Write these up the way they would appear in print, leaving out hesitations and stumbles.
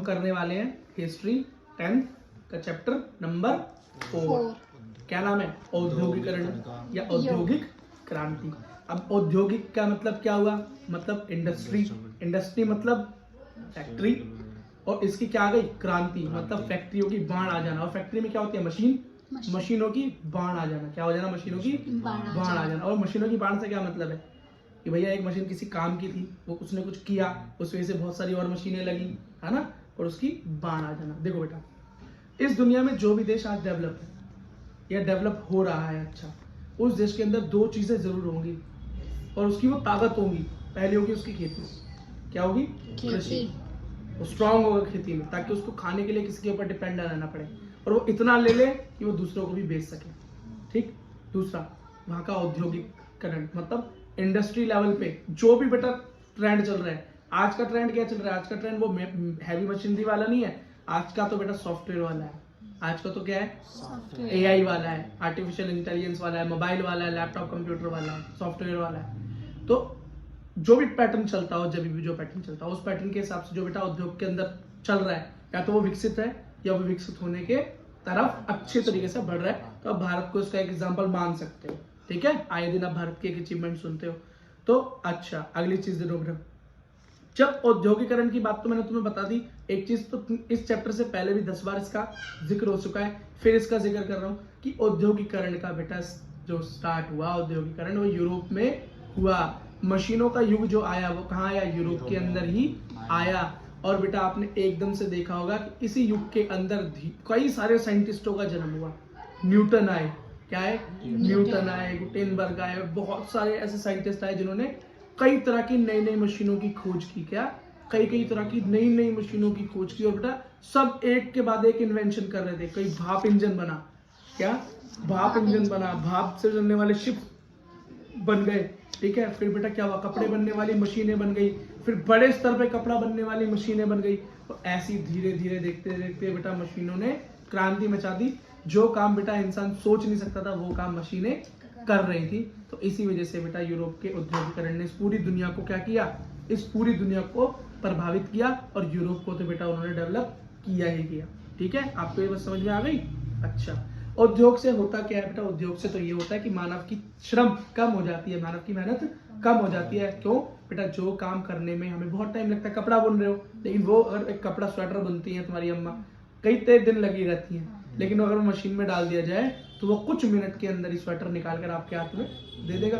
करने वाले हैं हिस्ट्री 10th का चैप्टर नंबर 4। क्या नाम है? औद्योगिकरण या औद्योगिक क्रांति। अब औद्योगिक का मतलब क्या हुआ? मतलब इंडस्ट्री। इंडस्ट्री मतलब फैक्ट्री, और इसकी क्या आ गई? क्रांति, मतलब फैक्ट्रियों की बाढ़ आ जाना। और फैक्ट्री में क्या होती है? मशीन। मशीनों की बाढ़ आ जाना। क्या हो जाना? मशीनों की बाढ़ आ जाना। और मशीनों की बाढ़ से क्या मतलब है कि भैया एक मशीन किसी काम की थी, वो उसने कुछ किया, उस वजह से बहुत सारी और मशीनें लगी, है ना, और उसकी बाढ़ आ जाना। देखो बेटा, इस दुनिया में जो भी देश आज डेवलप है या डेवलप हो रहा है, अच्छा, उस देश के अंदर दो चीजें जरूर होंगी और उसकी वो ताकत होगी। पहली होगी उसकी खेती। क्या होगी? कृषि। वो स्ट्रांग होगा खेती में, ताकि उसको खाने के लिए किसी के ऊपर डिपेंड ना रहना पड़े, और वो इतना ले ले कि वो दूसरों को भी बेच सके। ठीक। दूसरा, वहां का औद्योगिकरण, मतलब इंडस्ट्री लेवल पे जो भी बेटा ट्रेंड चल रहा है। आज का ट्रेंड क्या चल रहा है? आज का ट्रेंड वो हैवी मशीनरी वाला नहीं है। आज का तो बेटा सॉफ्टवेयर वाला है। आज का तो क्या है? एआई वाला है, आर्टिफिशियल इंटेलिजेंस वाला है, मोबाइल वाला है, लैपटॉप कंप्यूटर वाला है, सॉफ्टवेयर वाला है। तो जो भी पैटर्न चलता हो, जब भी जो पैटर्न चलता हो, उस पैटर्न के हिसाब से जो बेटा उद्योग के अंदर चल रहा है, या तो वो विकसित है या वो विकसित होने के तरफ अच्छे तरीके से बढ़ रहा है। तो आप भारत को इसका एक एग्जांपल मान सकते हो। ठीक है, आए दिन आप भारत के एक अचीवमेंट सुनते हो। तो अच्छा, अगली चीज देखो बेटा, जब औद्योगिकरण की बात तो मैंने तुम्हें बता दी। एक चीज तो इस चैप्टर से पहले भी 10 बार इसका जिक्र हो चुका है, फिर इसका जिक्र कर रहा हूं कि औद्योगिकरण का बेटा जो स्टार्ट हुआ औद्योगिकरण, वो यूरोप में हुआ। मशीनों का युग जो आया वो कहाँ आया? यूरोप के अंदर ही आया। और बेटा आपने एकदम से देखा होगा कि इसी युग के अंदर कई सारे साइंटिस्टों का जन्म हुआ। न्यूटन आए। क्या है? न्यूटन आए, गुटेनबर्ग आए, बहुत सारे ऐसे साइंटिस्ट आए जिन्होंने कई तरह की नई नई मशीनों की खोज की। क्या? कई तरह की नई नई मशीनों की खोज की। और बेटा सब एक के बाद एक इन्वेंशन कर रहे थे। कई भाप इंजन बना। क्या? भाप इंजन बना, भाप से चलने वाले शिप बन गए। ठीक है, फिर बेटा क्या हुआ? कपड़े बनने वाली मशीनें बन गई, फिर बड़े स्तर पे कपड़ा बनने वाली मशीनें बन गई। तो ऐसी धीरे धीरे देखते देखते बेटा मशीनों ने क्रांति मचा दी। जो काम बेटा इंसान सोच नहीं सकता था, वो काम मशीनें कर रही थी। तो इसी वजह से बेटा यूरोप के औद्योगिकरण ने इस पूरी दुनिया को क्या किया? इस पूरी दुनिया को प्रभावित किया। और यूरोप को तो बेटा उन्होंने डेवलप किया ही किया। ठीक है, आपको ये बात समझ में आ गई? अच्छा, उद्योग से होता क्या है बेटा? उद्योग से तो ये होता है कि मानव की श्रम कम हो जाती है, मानव की मेहनत कम हो जाती है। क्यों बेटा? जो काम करने में हमें बहुत टाइम लगता है, कपड़ा बुन रहे हो, लेकिन वो अगर एक कपड़ा स्वेटर बुनती है तुम्हारी अम्मा, कई दिन लगी रहती है, लेकिन अगर मशीन में डाल दिया जाए तो वो कुछ मिनट के अंदर ही स्वेटर निकाल कर आपके हाथ में दे देगा,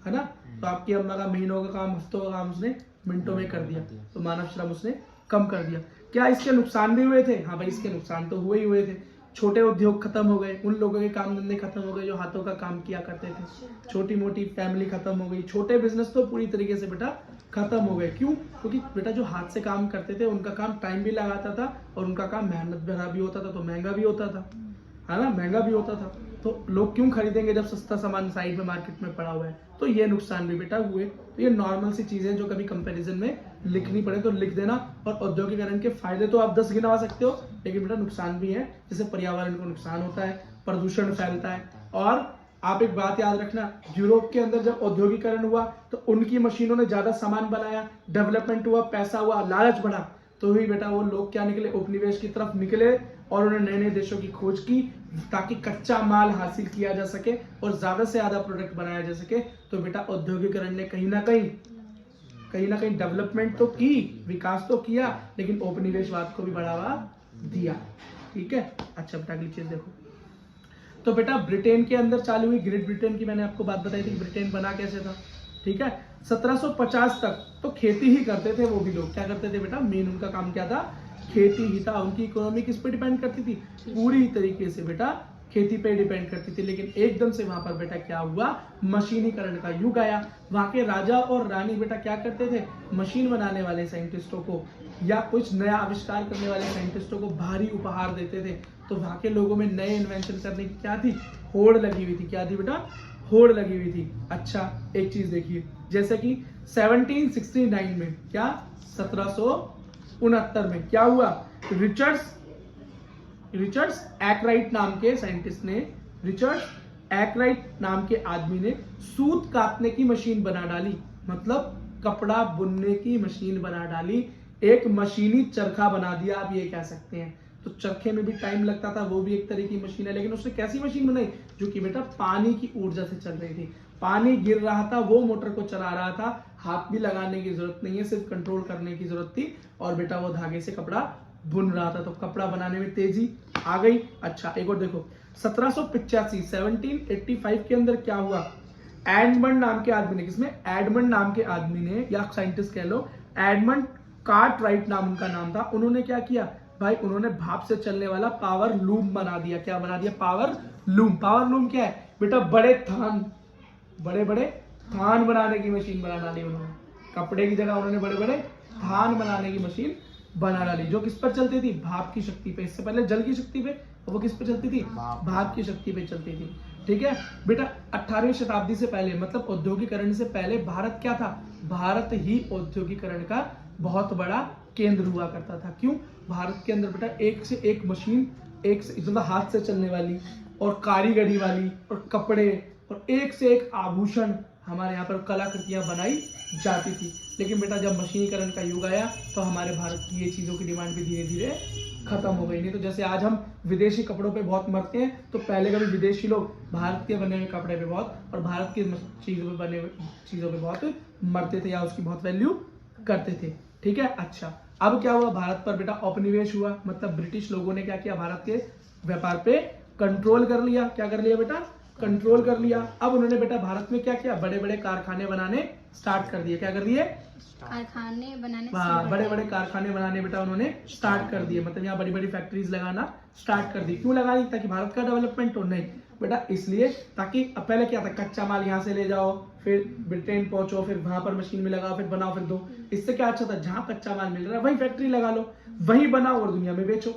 है ना। तो आपकी अम्मा का महीनों का काम, हफ्तों का काम उसने मिनटों में कर दिया। तो मानव श्रम उसने कम कर दिया। क्या इसके नुकसान भी हुए थे? हाँ भाई, इसके नुकसान तो हुए थे। छोटे उद्योग खत्म हो गए, उन लोगों के काम धंधे खत्म हो गए जो हाथों का काम किया करते थे। छोटी मोटी फैमिली खत्म हो गई, छोटे बिजनेस तो पूरी तरीके से बेटा खत्म हो गए। क्यों? क्योंकि बेटा जो हाथ से काम करते थे उनका काम टाइम भी लगाता था, और उनका काम मेहनत भरा भी होता था, तो महंगा भी होता था, है ना, महंगा भी होता था। तो लोग क्यों खरीदेंगे जब सस्ता सामान साइड में मार्केट में पड़ा हुआ है? तो ये नुकसान भी बेटा हुए। तो ये नॉर्मल सी चीजें जो कभी कंपैरिजन में लिखनी पड़े तो लिख देना। और औद्योगिकरण के फायदे तो आप 10 गिनवा सकते हो, लेकिन बेटा नुकसान भी है। जैसे पर्यावरण को नुकसान होता है, प्रदूषण फैलता है। और आप एक बात याद रखना, यूरोप के अंदर जब औद्योगिकरण हुआ तो उनकी मशीनों ने ज्यादा सामान बनाया, डेवलपमेंट हुआ, पैसा हुआ, लालच बढ़ा, तो ही बेटा वो लोग क्या निकले? उपनिवेश की तरफ निकले, और उन्होंने नए नए देशों की खोज की ताकि कच्चा माल हासिल किया जा सके और ज्यादा से ज्यादा प्रोडक्ट बनाया जा सके। तो बेटा औद्योगिकरण ने कहीं ना कहीं डेवलपमेंट तो की, विकास तो किया, लेकिन औपनिवेशवाद को भी बढ़ावा दिया। ठीक है। अच्छा बेटा अगली चीज देखो, तो बेटा ब्रिटेन के अंदर चालू हुई, ग्रेट ब्रिटेन की मैंने आपको बात बताई थी, ब्रिटेन बना कैसे था। ठीक है, 1750 तक तो खेती ही करते थे वो भी लोग। क्या करते थे बेटा? मेन उनका काम क्या था? खेती ही था। उनकी इकोनॉमी किस पे डिपेंड करती थी? पूरी तरीके से बेटा खेती पे डिपेंड करती थी। लेकिन एकदम से वहां पर बेटा क्या हुआ? मशीनीकरण का युग आया। वहां के राजा और रानी बेटा क्या करते थे? मशीन बनाने वाले साइंटिस्टों को या कुछ नया आविष्कार करने वाले साइंटिस्टों को भारी उपहार देते थे। तो वहां के लोगों में नए इन्वेंशन करने की क्या थी? होड़ लगी हुई थी। क्या थी बेटा? होड़ लगी हुई थी। अच्छा एक चीज देखिए, जैसे कि 1769 में, क्या 1769 में क्या हुआ? रिचर्ड्स एकराइट नाम के साइंटिस्ट ने, रिचर्ड्स एकराइट नाम के आदमी ने सूत काटने की मशीन बना डाली, मतलब कपड़ा बुनने की मशीन बना डाली। एक मशीनी चरखा बना दिया, आप ये कह सकते हैं। तो चरखे में भी टाइम लगता था, वो भी एक तरह की मशीन है, लेकिन उसने कैसी मशीन बनाई, जो कि बेटा पानी की ऊर्जा से चल रही थी। पानी गिर रहा था, वो मोटर को चला रहा था, हाथ भी लगाने की जरूरत नहीं है, सिर्फ कंट्रोल करने की जरूरत थी, और बेटा वो धागे से कपड़ा बुन रहा था। तो कपड़ा बनाने में तेजी आ गई। अच्छा एक और देखो, 1785 के अंदर क्या हुआ, एडमंड नाम के आदमी ने, किसमें, एडमंड नाम के आदमी ने, या साइंटिस्ट कह लो, एडमंड कार्टराइट नाम उनका नाम था। उन्होंने क्या किया भाई, उन्होंने भाप से चलने वाला पावर लूम बना दिया। क्या बना दिया, पावर लूम। पावर लूम क्या है बेटा, बड़े बड़े थान बनाने की मशीन बना डाली उन्होंने। कपड़े की जगह उन्होंने बड़े बड़े थान बनाने की मशीन बना डाली, जो किस पर चलती थी, भाप की शक्ति पे। इससे पहले जल की शक्ति पे, वो किस पे चलती थी, भाप की शक्ति पे चलती थी। ठीक है बेटा, 18वीं शताब्दी से पहले, मतलब औद्योगिकरण से पहले भारत क्या था, भारत ही औद्योगिकरण का बहुत बड़ा केंद्र हुआ करता था। क्यों, भारत के अंदर बेटा एक से एक मशीन, एक से मतलब हाथ से चलने वाली और कारीगरी वाली और कपड़े और एक से एक आभूषण, हमारे यहाँ पर कलाकृतियां बनाई जाती थी। लेकिन बेटा जब मशीनीकरण का युग आया तो हमारे भारत की ये चीज़ों की डिमांड भी धीरे धीरे खत्म हो गई। नहीं तो जैसे आज हम विदेशी कपड़ों पे बहुत मरते हैं, तो पहले कभी विदेशी लोग भारत के बने हुए कपड़े पे बहुत और भारत की चीज़ों पे बने हुए चीज़ों पे बहुत मरते थे, या उसकी बहुत वैल्यू करते थे। ठीक है। अच्छा अब क्या हुआ, भारत पर बेटा औपनिवेश हुआ, मतलब ब्रिटिश लोगों ने क्या किया, भारत के व्यापार पे कंट्रोल कर लिया। क्या कर लिया बेटा, कंट्रोल कर लिया। अब उन्होंने बेटा भारत में क्या किया, बड़े बड़े कारखाने बनाने स्टार्ट कर दिए। क्या कर दिए, कारखाने बनाने, बड़े बड़े कारखाने बनाने बेटा उन्होंने स्टार्ट कर दिए, मतलब यहाँ बड़ी बड़ी फैक्ट्रीज लगाना स्टार्ट कर दी। क्यों लगा दी, ताकि भारत का डेवलपमेंट हो। नहीं बेटा इसलिए ताकि अब पहले क्या था, कच्चा माल यहाँ से ले जाओ, फिर ब्रिटेन पहुंचो, फिर वहां पर मशीन में लगाओ, फिर बनाओ, फिर दो। इससे क्या अच्छा था, जहां कच्चा माल मिल रहा है वही फैक्ट्री लगा लो, वही बनाओ और दुनिया में बेचो।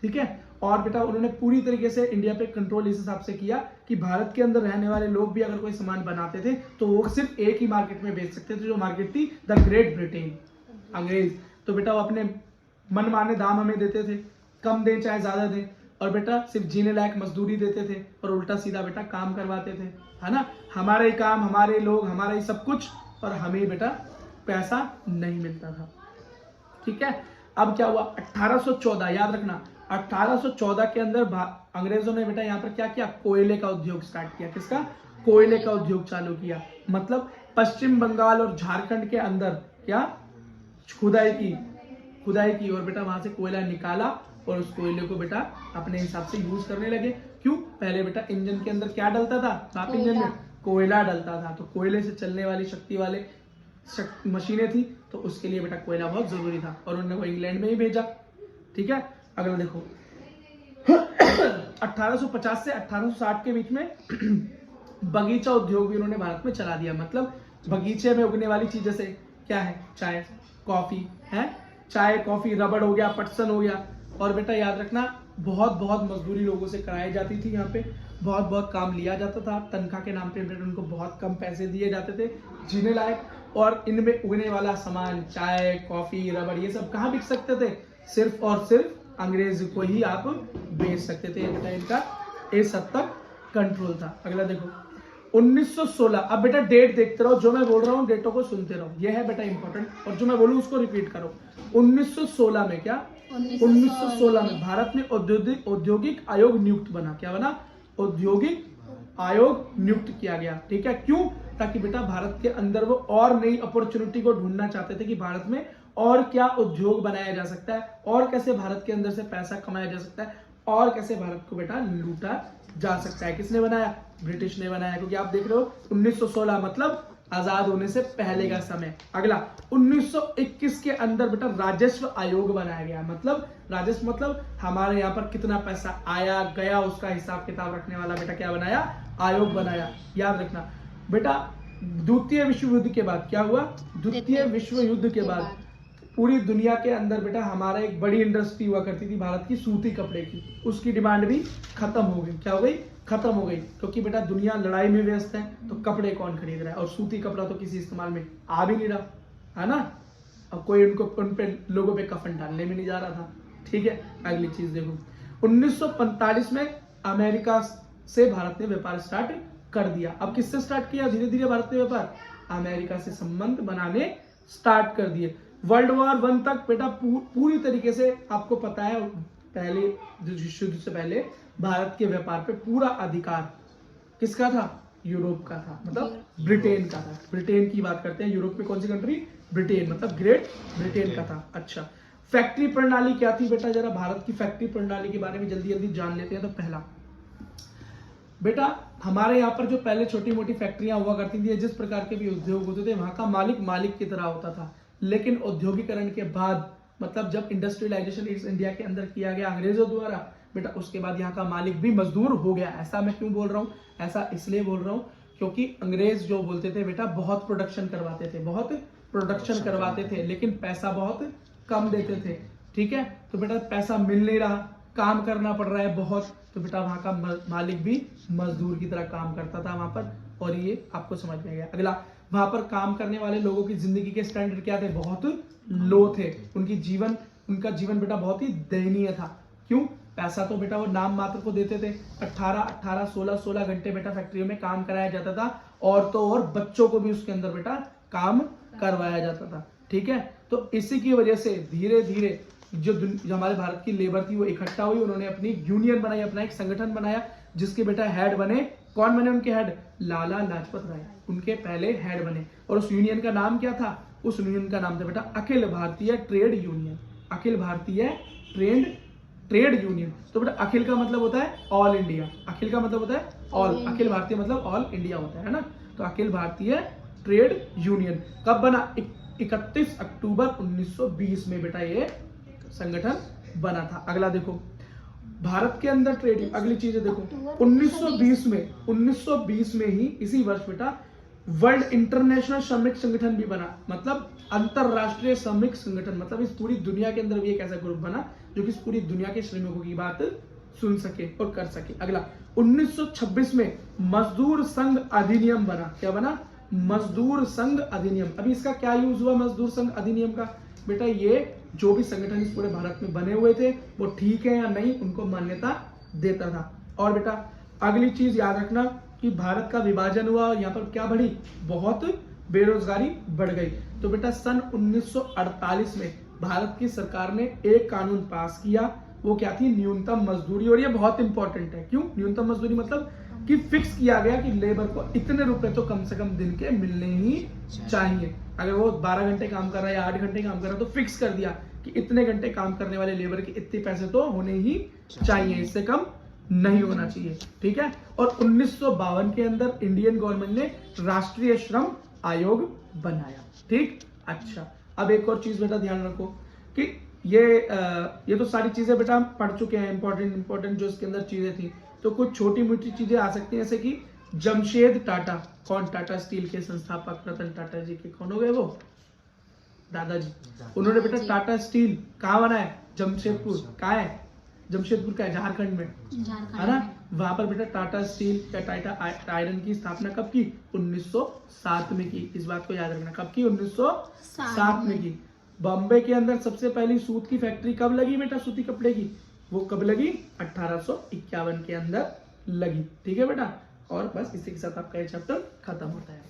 ठीक है। और बेटा उन्होंने पूरी तरीके से इंडिया पे कंट्रोल इस हिसाब से किया कि भारत के अंदर रहने वाले लोग भी अगर कोई सामान बनाते थे तो वो सिर्फ एक ही मार्केट में बेच सकते थे, जो मार्केट थी द ग्रेट ब्रिटेन, अंग्रेज। तो बेटा वो अपने मनमाने दाम हमें देते थे, कम दें चाहे ज्यादा दें, और बेटा सिर्फ जीने लायक मजदूरी देते थे और उल्टा सीधा बेटा काम करवाते थे, है ना। हमारे ही काम, हमारे लोग, हमारा ही सब कुछ, और हमें बेटा पैसा नहीं मिलता था। ठीक है। अब क्या हुआ, 1814, याद रखना 1814 के अंदर अंग्रेजों ने बेटा यहाँ पर क्या किया, कोयले का उद्योग स्टार्ट किया। किसका, कोयले का उद्योग चालू किया। मतलब पश्चिम बंगाल और झारखंड के अंदर क्या खुदाई की और बेटा वहां से कोयला निकाला और उस कोयले को बेटा अपने हिसाब से यूज करने लगे। क्यों, पहले बेटा इंजन के अंदर क्या डलता था, भाप इंजन में कोयला डलता था, तो कोयले से चलने वाली शक्ति वाले मशीनें थी, तो उसके लिए बेटा कोयला बहुत जरूरी था और उन्होंने वो इंग्लैंड में ही भेजा। ठीक है। अगला देखो 1850 से 1860 के बीच में बगीचा उद्योग भी उन्होंने भारत में चला दिया। मतलब बगीचे में उगने वाली चीज जैसे क्या है, चाय कॉफी है, चाय कॉफी, रबड़ हो गया, पटसन हो गया। और बेटा याद रखना बहुत मजदूरी लोगों से कराई जाती थी, यहाँ पे बहुत काम लिया जाता था, तनख्वाह के नाम पे उनको बहुत कम पैसे दिए जाते थे जीने लायक। और इनमें उगने वाला सामान चाय कॉफी रबड़ ये सब कहाँ बिक सकते थे, सिर्फ और सिर्फ अंग्रेज को ही आप बेच सकते थे। बेटा इनका इस हद तक कंट्रोल था। अगला देखो 1916। अब बेटा डेट देखते रहो, जो मैं बोल रहा हूँ डेटों को सुनते रहो, ये है बेटा इंपॉर्टेंट, और जो मैं बोलूँ उसको रिपीट करो। 1916 में क्या, 1916 में भारत में औद्योगिक आयोग नियुक्त बना। क्या बना, औद्योगिक आयोग नियुक्त किया गया। ठीक है। क्यों, ताकि बेटा भारत के अंदर वो और नई अपॉर्चुनिटी को ढूंढना चाहते थे कि भारत में और क्या उद्योग बनाया जा सकता है, और कैसे भारत के अंदर से पैसा कमाया जा सकता है, और कैसे भारत को बेटा लूटा जा सकता है। किसने बनाया, ब्रिटिश ने बनाया, क्योंकि आप देख रहे हो 1916 मतलब आजाद होने से पहले का समय। अगला 1921 के अंदर बेटा राजस्व आयोग बनाया गया। मतलब राजस्व मतलब हमारे यहाँ पर कितना पैसा आया गया उसका हिसाब किताब रखने वाला बेटा क्या बनाया, आयोग बनाया। याद रखना बेटा द्वितीय विश्व युद्ध के बाद क्या हुआ, द्वितीय विश्व युद्ध के बाद पूरी दुनिया के अंदर बेटा हमारा एक बड़ी इंडस्ट्री हुआ करती थी भारत की, सूती कपड़े की, उसकी डिमांड भी खत्म हो गई। क्या हो गई, खत्म हो गई, क्योंकि बेटा दुनिया लड़ाई में व्यस्त है, तो कपड़े कौन खरीद रहा है, और सूती कपड़ा तो किसी इस्तेमाल में आ भी नहीं रहा, है ना। अब कोई उन पे लोगों पे कफन डालने में नहीं जा रहा था। ठीक है। अगली चीज देखो 1945 में अमेरिका से भारत ने व्यापार स्टार्ट कर दिया। अब किससे स्टार्ट किया, धीरे धीरे भारत ने व्यापार अमेरिका से संबंध बनाने स्टार्ट कर दिए। वर्ल्ड वॉर 1 तक बेटा पूरी तरीके से आपको पता है, पहले युद्ध से पहले भारत के व्यापार पे पूरा अधिकार किसका था? यूरोप का था, मतलब ब्रिटेन का था। ब्रिटेन की बात करते हैं, यूरोप में कौन सी कंट्री? ब्रिटेन, मतलब ग्रेट ब्रिटेन का था। अच्छा, फैक्ट्री प्रणाली क्या थी बेटा? जरा भारत की फैक्ट्री प्रणाली के बारे में जल्दी जल्दी जान लेते हैं। तो पहला बेटा, हमारे यहाँ पर जो पहले छोटी मोटी फैक्ट्रियां हुआ करती थी, जिस प्रकार के भी उद्योग होते थे, वहां का मालिक मालिक की तरह होता था। लेकिन औद्योगिकरण के बाद, मतलब जब इंडस्ट्रियलाइजेशन इस इंडिया के अंदर किया गया अंग्रेजों द्वारा बेटा, उसके बाद यहाँ का मालिक भी मजदूर हो गया। ऐसा मैं क्यों बोल रहा हूँ? ऐसा इसलिए बोल रहा हूँ क्योंकि अंग्रेज जो बोलते थे बेटा, बहुत प्रोडक्शन करवाते थे, बहुत प्रोडक्शन करवाते थे, लेकिन पैसा बहुत कम देते थे। ठीक है, तो बेटा पैसा मिल नहीं रहा, काम करना पड़ रहा है बहुत, तो बेटा वहां का मालिक भी मजदूर की तरह काम करता था वहां पर, और ये आपको समझ में गया। अगला, वहां पर काम करने वाले लोगों की जिंदगी के स्टैंडर्ड क्या थे? बहुत लो थे। उनका जीवन बेटा बहुत ही दयनीय था। क्यों? पैसा तो बेटा वो नाम मात्र को देते थे। 18 16 घंटे बेटा फैक्ट्रियों में काम कराया जाता था, औरतों और बच्चों को भी उसके अंदर बेटा काम करवाया जाता था। ठीक है, तो इसी की वजह से धीरे धीरे जो हमारे भारत की लेबर थी वो इकट्ठा हुई, उन्होंने अपनी यूनियन बनाई, अपना एक संगठन बनाया, जिसके बेटा हेड बने, कौन बने उनके हेड? लाला लाजपत राय उनके पहले हेड बने। और उस यूनियन का नाम क्या था? उस यूनियन का नाम था बेटा Akhil Bharatiya trade union. Akhil Bharatiya trade union. तो बेटा अखिल का मतलब होता है ऑल इंडिया, अखिल का मतलब होता है ऑल, अखिल भारतीय मतलब ऑल इंडिया होता है ना। तो अखिल भारतीय ट्रेड यूनियन कब बना? 31 अक्टूबर 1920 में बेटा ये संगठन बना था। अगला देखो, भारत के अंदर ट्रेड, अगली चीजें देखो, 1920 में ही इसी वर्ष बेटा वर्ल्ड इंटरनेशनल श्रमिक संगठन भी बना, मतलब अंतरराष्ट्रीय श्रमिक संगठन, मतलब इस पूरी दुनिया के अंदर भी एक ऐसा ग्रुप बना जो कि इस पूरी दुनिया के श्रमिकों की बात सुन सके और कर सके। अगला, 1926 में मजदूर संघ अधिनियम बना। क्या बना? मजदूर संघ अधिनियम। अभी इसका क्या यूज हुआ मजदूर संघ अधिनियम का? बेटा ये जो भी संगठन इस पूरे भारत में बने हुए थे वो ठीक है या नहीं, उनको मान्यता देता था। और बेटा अगली चीज याद रखना कि भारत का विभाजन हुआ और यहाँ पर क्या बढ़ी? बहुत बेरोजगारी बढ़ गई। तो बेटा सन 1948 में भारत की सरकार ने एक कानून पास किया, वो क्या थी? न्यूनतम मजदूरी। और ये बहुत इंपॉर्टेंट है। क्यों न्यूनतम मजदूरी? मतलब कि फिक्स किया गया कि लेबर को इतने रुपए तो कम से कम दिन के मिलने ही चाहिए। अगर वो 12 घंटे काम कर रहा है या 8 घंटे काम कर रहा है तो फिक्स कर दिया कि इतने घंटे काम करने वाले लेबर के इतने पैसे तो होने ही चाहिए, इससे कम नहीं होना चाहिए। ठीक है, और 1952 के अंदर इंडियन गवर्नमेंट ने राष्ट्रीय श्रम आयोग बनाया। ठीक, अच्छा, अब एक और चीज बेटा ध्यान रखो कि ये तो सारी चीजें बेटा हम पढ़ चुके हैं, इंपॉर्टेंट जो इसके अंदर चीजें थी। तो कुछ छोटी मोटी चीजें आ सकती हैं, जैसे कि जमशेद टाटा, कौन? टाटा स्टील के संस्थापक रतन टाटा जी के कौन हो गए? वो दादाजी। उन्होंने बेटा टाटा स्टील कहाँ बनाया? जमशेदपुर। कहाँ है? जमशेदपुर का है, झारखंड में, है ना। वहां पर बेटा टाटा स्टील या टाटा आयरन की स्थापना कब की? 1907 में की। इस बात को याद रखना, कब की? 1907 में की। बॉम्बे के अंदर सबसे पहली सूत की फैक्ट्री कब लगी बेटा? सूती कपड़े की, वो कब लगी? 1851 के अंदर लगी। ठीक है बेटा, और बस इसी के साथ आपका ये चैप्टर खत्म होता है।